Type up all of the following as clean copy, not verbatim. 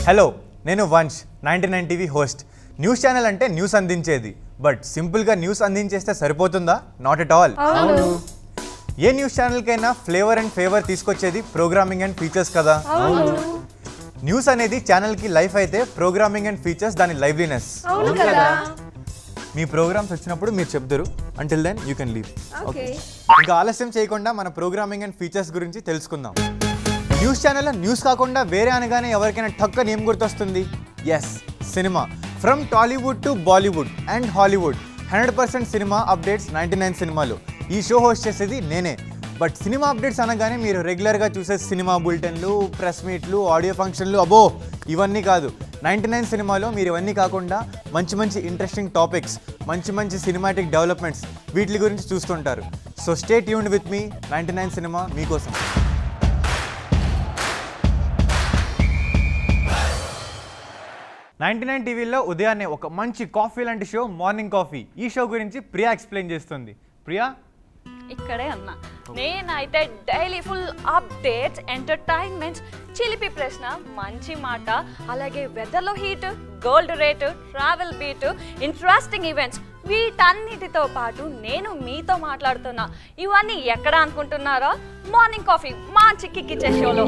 Hello నేను Vamsh 99 TV host. News channel అంటే news అందించేది, బట్ సింపుల్గా న్యూస్ అందించేస్తే సరిపోతుందా? Not at all. ఏ న్యూస్ ఛానల్కైనా ఫ్లేవర్ అండ్ ఫేవర్ తీసుకొచ్చేది ప్రోగ్రామింగ్ అండ్ ఫీచర్స్ కదా. న్యూస్ అనేది ఛానల్కి లైఫ్ అయితే ప్రోగ్రామింగ్ అండ్ ఫీచర్స్ దాని లైవ్లీనెస్. మీ ప్రోగ్రామ్స్ వచ్చినప్పుడు మీరు చెప్తారు, until then you can leave. ఇంకా ఆలస్యం చేయకుండా మన ప్రోగ్రామింగ్ అండ్ ఫీచర్స్ గురించి తెలుసుకుందాం. న్యూస్ ఛానల్లో న్యూస్ కాకుండా వేరే అనగానే ఎవరికైనా టక్కని ఏం గుర్తొస్తుంది? Yes, cinema. From Tollywood to Bollywood and Hollywood 100% cinema updates 99 సినిమాలు. ఈ షో హోస్ట్ చేసేది నేనే. బట్ సినిమా అప్డేట్స్ అనగానే మీరు రెగ్యులర్గా చూసే సినిమా బులెటిన్లు, ప్రెస్ మీట్లు, ఆడియో ఫంక్షన్లు, అబ్బో ఇవన్నీ కాదు. 99 సినిమాలో మీరు ఇవన్నీ కాకుండా మంచి మంచి ఇంట్రెస్టింగ్ టాపిక్స్, మంచి మంచి సినిమాటిక్ డెవలప్మెంట్స్ వీటి గురించి చూస్తుంటారు. So stay tuned with me. 99 cinema మీకోసం. 99 టీవీలో ఉదయాన్నే ఒక మంచి కాఫీ లాంటి షో మార్నింగ్ కాఫీ. ఈ షో గురించి ప్రియా ఎక్స్ప్లెయిన్ చేస్తుంది. ప్రియా ఇక్కడే అన్నా. నేనైతే డైలీ ఫుల్ అప్డేట్స్, ఎంటర్టైన్మెంట్స్, చిలిపి ప్రశ్న, మంచి మాట, అలాగే వెదర్లో heat, gold rate, travel beat, interesting events వీటన్నిటితో పాటు నేను మీతో మాట్లాడుతున్నా. ఇవన్నీ ఎక్కడ అనుకుంటున్నారా? మార్నింగ్ కాఫీ మంచి కిక్కిచ్చే షోలో.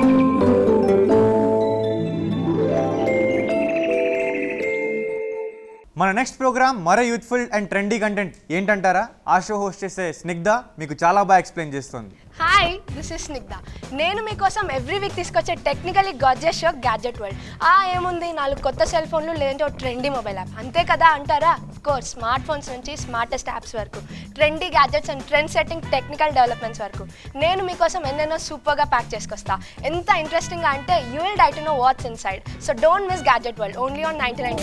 మన నెక్స్ట్ ప్రోగ్రామ్ మరో యూత్ఫుల్ అండ్ ట్రెండీ కంటెంట్ ఏంటంటారా? ఆ షో హోస్ట్ చేసే స్నిగ్ధ మీకు చాలా బాగా ఎక్స్ప్లెయిన్ చేస్తుంది. Hi, this is Snigdha. నేను మీకోసం ఎవ్రీ వీక్ తీసుకొచ్చే technically gadget show gadget world. ఏముంది, 4 కొత్త సెల్ ఫోన్లు, లేదంటే ఒక ట్రెండీ మొబైల్ యాప్, అంతే కదా అంటారా? కోర్స్ స్మార్ట్ ఫోన్స్ నుంచి స్మార్టెస్ట్ యాప్స్ వరకు, trendy gadgets and trend setting technical developments వరకు నేను మీకోసం ఎన్నెన్నో సూపర్గా ప్యాక్ చేసుకొస్తా. ఎంత ఇంట్రెస్టింగ్గా అంటే you will die to know what's inside. So don't miss gadget world, only on 99.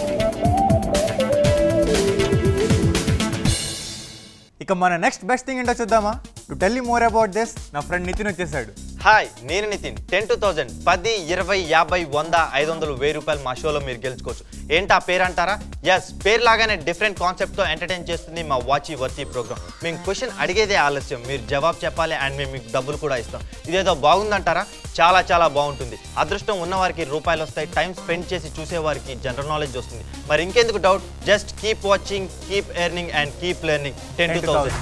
ఇక మన నెక్స్ట్ బెస్ట్ థింగ్ ఏంటో చూద్దామా? To tell you more about this, నా ఫ్రెండ్ నితిన్ వచ్చేసాడు. హాయ్, నేను నితిన్. 10 to 1000 10, 20, 50, 100, 500, 1000 రూపాయలు మా షోలో మీరు గెలుచుకోవచ్చు. ఏంటా పేరు అంటారా? ఎస్, పేరు లాగానే డిఫరెంట్ కాన్సెప్ట్తో ఎంటర్టైన్ చేస్తుంది మా వాచి వర్తి ప్రోగ్రామ్. మేము క్వశ్చన్ అడిగేదే ఆలస్యం, మీరు జవాబు చెప్పాలి అండ్ మేము మీకు డబ్బులు కూడా ఇస్తాం. ఇదేదో బాగుందంటారా? చాలా చాలా బాగుంటుంది. అదృష్టం ఉన్నవారికి రూపాయలు వస్తాయి, టైం స్పెండ్ చేసి చూసేవారికి జనరల్ నాలెడ్జ్ వస్తుంది. మరి ఇంకెందుకు doubt, just keep watching, keep earning and keep learning. 10 to 1000.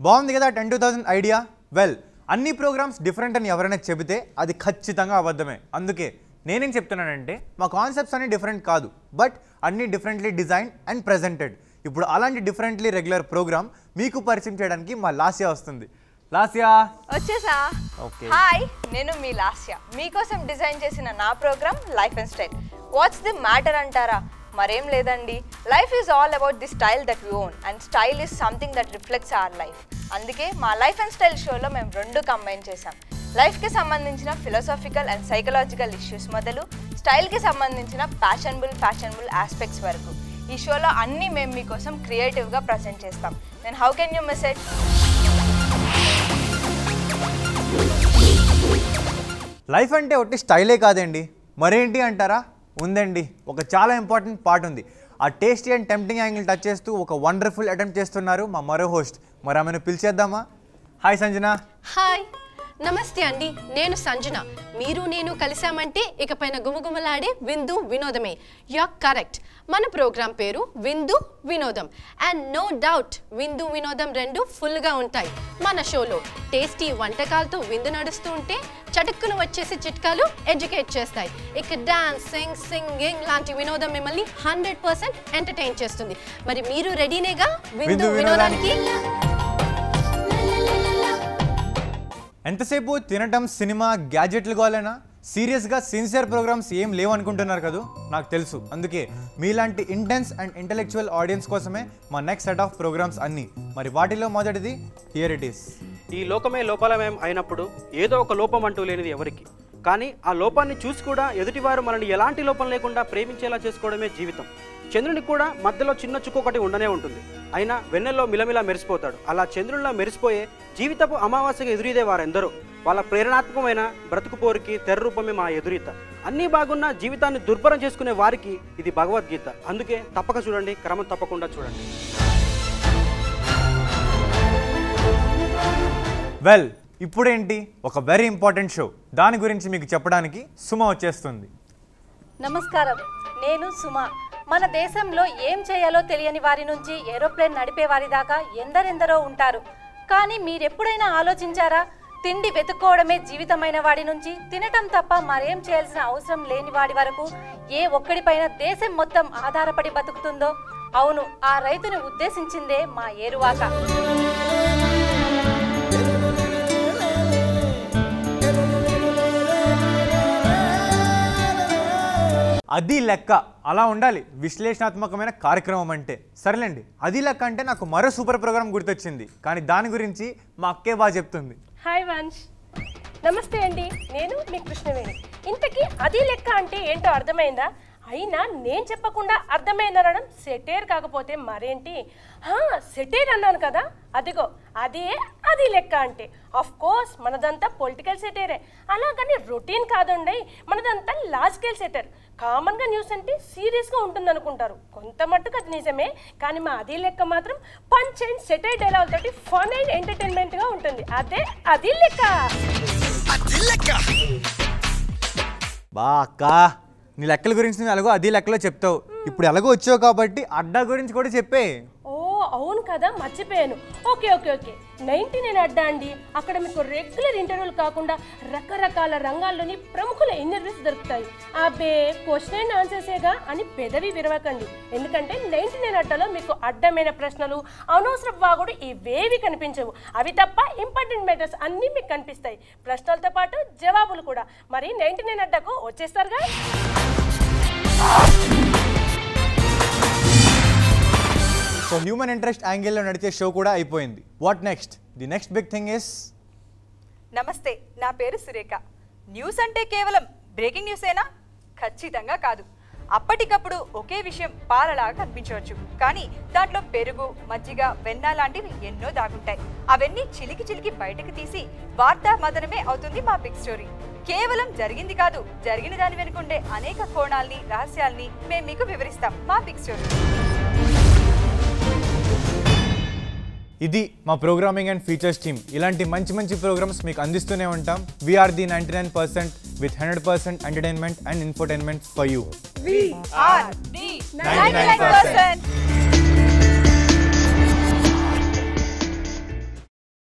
బాగుంది కదా 10 to 1000 ఐడియా? వెల్, అన్ని ప్రోగ్రామ్స్ డిఫరెంట్ అని ఎవరైనా చెబితే అది ఖచ్చితంగా అబద్ధమే. అందుకే నేనేం చెప్తున్నానంటే మా కాన్సెప్ట్స్ అన్ని డిఫరెంట్ కాదు, బట్ అన్ని డిఫరెంట్లీ డిజైన్ అండ్ ప్రెజెంటెడ్. ఇప్పుడు అలాంటి డిఫరెంట్లీ రెగ్యులర్ ప్రోగ్రామ్ మీకు పరిచయం చేయడానికి మా లాస్యా వస్తుంది. లాస్యా వచ్చేసా? ఓకే. హాయ్, నేను మీ లాస్య. మీకోసం డిజైన్ చేసిన నా program life and style. What's the matter అంటారా? మరేం లేదండి, life is all about the style that we own and style is something that reflects our life. అందుకే మా లైఫ్ అండ్ స్టైల్ షోలో మేము 2 కంబైన్ చేసాం. లైఫ్కి సంబంధించిన ఫిలాసాఫికల్ అండ్ సైకలాజికల్ ఇష్యూస్ మొదలు స్టైల్కి సంబంధించిన ఫ్యాషనబుల్ ఆస్పెక్ట్స్ వరకు ఈ షోలో అన్నీ మేము మీకోసం క్రియేటివ్గా ప్రజెంట్ చేస్తాం. Then how can you miss it? Life అంటే ఒకటి స్టైలే కాదండి, మరేంటి అంటారా? ఉందండి, ఒక చాలా ఇంపార్టెంట్ పార్ట్ ఉంది. ఆ tasty and tempting angle touch చేస్తూ ఒక వండర్ఫుల్ అటెంప్ట్ చేస్తున్నారు మా మరో హోస్ట్. మరి ఆమెను పిలిచేద్దామా? హాయ్ సంజన. హాయ్, నమస్తే అండి. నేను సంజన. మీరు నేను కలిసామంటే ఇకపైన గుమగుమలాడే విందు వినోదమే. You are correct. మన ప్రోగ్రాం పేరు విందు వినోదం. అండ్ నో డౌట్ విందు వినోదం 2 ఫుల్గా ఉంటాయి. మన షోలో టేస్టీ వంటకాలతో విందు నడుస్తూ ఉంటే చటుక్కున వచ్చేసి చిట్కాలు ఎడ్యుకేట్ చేస్తాయి. ఇక డాన్సింగ్, సింగింగ్ లాంటి వినోదం మిమ్మల్ని 100% ఎంటర్టైన్ చేస్తుంది. మరి మీరు రెడీనేగా విందు వినోదానికి? ఎంతసేపు తినటం, సినిమా, గ్యాడ్జెట్లు కావాలన్నా సీరియస్గా సిన్సియర్ ప్రోగ్రామ్స్ ఏం లేవనుకుంటున్నారు కదా? నాకు తెలుసు. అందుకే మీలాంటి ఇంటెన్స్ అండ్ ఇంటెలెక్చువల్ ఆడియన్స్ కోసమే మా నెక్స్ట్ సెట్ ఆఫ్ ప్రోగ్రామ్స్ అన్నీ. మరి వాటిలో మొదటిది హియర్ ఇట్ ఈస్. ఈ లోకమే లోపాలమయం అయినప్పుడు ఏదో ఒక లోపం అంటూ లేనిది ఎవరికి. కానీ ఆ లోపాన్ని చూసి కూడా ఎదుటివారు మనల్ని ఎలాంటి లోపం లేకుండా ప్రేమించేలా చేసుకోవడమే జీవితం. చంద్రునికి కూడా మధ్యలో చిన్న చుక్క ఒకటి ఉండనే ఉంటుంది, అయినా వెన్నెల్లో మిలమిలా మెరిసిపోతాడు. అలా చంద్రునిలా మెరిసిపోయే జీవితపు అమావాస్యగా ఎదురీదే వారెందరో. వాళ్ళ ప్రేరణాత్మకమైన బ్రతుకు పోరికి తెర రూపమే మా ఎదురీత. అన్నీ బాగున్న జీవితాన్ని దుర్భరం చేసుకునే వారికి ఇది భగవద్గీత. అందుకే తప్పక చూడండి, క్రమం తప్పకుండా చూడండి. వెల్, ఇప్పుడేంటి ఒక వెరీ ఇంపార్టెంట్ షో, దాని గురించి మీకు చెప్పడానికి సుమ వచ్చేస్తుంది. నమస్కారం, నేను సుమ. మన దేశంలో ఏం చేయాలో తెలియని వారి నుంచి ఏరోప్లేన్ నడిపే వారి దాకా ఎందరెందరో ఉంటారు. కానీ మీరెప్పుడైనా ఆలోచించారా, తిండి వెతుక్కోవడమే జీవితమైన వాడి నుంచి తినటం తప్ప మరేం చేయాల్సిన అవసరం లేని వాడి వరకు ఏ ఒక్కడిపైన దేశం మొత్తం ఆధారపడి బతుకుతుందో? అవును, ఆ రైతుని ఉద్దేశించిందే మా ఏరువాక. అది లెక్క అలా ఉండాలి విశ్లేషణాత్మకమైన కార్యక్రమం అంటే. సరేలేండి, అది లెక్క అంటే నాకు మరో సూపర్ ప్రోగ్రామ్ గుర్తొచ్చింది, కానీ దాని గురించి మా అక్కే బాగా చెప్తుంది. హాయ్ వంశ్, నమస్తే అండి, నేను మీ కృష్ణవేణి. ఇంతకీ అది లెక్క అంటే ఏంటో అర్థమైందా? అయినా నేను చెప్పకుండా అర్థమైందనడం సెటైర్ కాకపోతే మరేంటి? సెటైర్ అన్నాను కదా, అదిగో అదే అది లెక్క అంటే. ఆఫ్ కోర్స్ మనదంతా పొలిటికల్ సెటైరే, అలాగని రొటీన్ కాదండి, మనదంతా లాజికల్ సెటైర్. కామన్గా న్యూస్ అంటే సీరియస్గా ఉంటుంది అనుకుంటారు, కొంత మట్టుకు అది నిజమే. కానీ మా అది లెక్క మాత్రం పంచ్ అండ్ సెటైర్ డైలాగ్ తోటి ఫన్ అండ్ ఎంటర్టైన్మెంట్గా ఉంటుంది. అదే అది లెక్క. బా అక్క, నీ లెక్కల గురించి నువ్వు ఎలాగో అది లెక్కలో చెప్తావు, ఇప్పుడు ఎలాగో వచ్చావు కాబట్టి అడ్డా గురించి కూడా చెప్పే. ఓ అవును కదా, మర్చిపోయాను. ఓకే ఓకే ఓకే 99 అడ్డా అండి. అక్కడ మీకు రెగ్యులర్ ఇంటర్వ్యూలు కాకుండా రకరకాల రంగాల్లోని ప్రముఖుల ఇంటర్వ్యూస్ దొరుకుతాయి. అబ్బే క్వశ్చన్ అండ్ ఆన్సర్సేగా అని పెదవి విరవకండి, ఎందుకంటే 99 అడ్డాలో మీకు అడ్డమైన ప్రశ్నలు, అనవసర వాగుడు ఇవేవి కనిపించవు. అవి తప్ప ఇంపార్టెంట్ మ్యాటర్స్ అన్నీ మీకు కనిపిస్తాయి, ప్రశ్నలతో పాటు జవాబులు కూడా. మరి 99 అడ్డాకు వచ్చేస్తారుగా. సో హ్యూమన్ ఇంట్రెస్ట్ యాంగిల్లో నడిచే షో కూడా అయిపోయింది. What next? The next big thing is. నమస్తే, నా పేరు సురేఖ. న్యూస్ అంటే కేవలం బ్రేకింగ్ న్యూసేనా? ఖచ్చితంగా కాదు. అప్పటికప్పుడు ఒకే విషయం పాలలాగా కనిపించవచ్చు, కానీ దాంట్లో పెరుగు, మజ్జిగ, వెన్న లాంటివి ఎన్నో దాగుంటాయి. అవన్నీ చిలికి చిలికి బయటకు తీసి వార్తా మదనమే అవుతుంది మా బిగ్ స్టోరీ. కేవలం జరిగింది కాదు, జరిగిన దాని వెనుకుండే అనేక కోణాల్ని, రహస్యాల్ని మేము మీకు వివరిస్తాం మా బిగ్ స్టోరీ. ఇది మా ప్రోగ్రామింగ్ అండ్ ఫీచర్స్ టీమ్. ఇలాంటి మంచి మంచి ప్రోగ్రామ్స్ మీకు అందిస్తూనే ఉంటాం. We are 99% with 100% entertainment and infotainment for you. We are the 99%.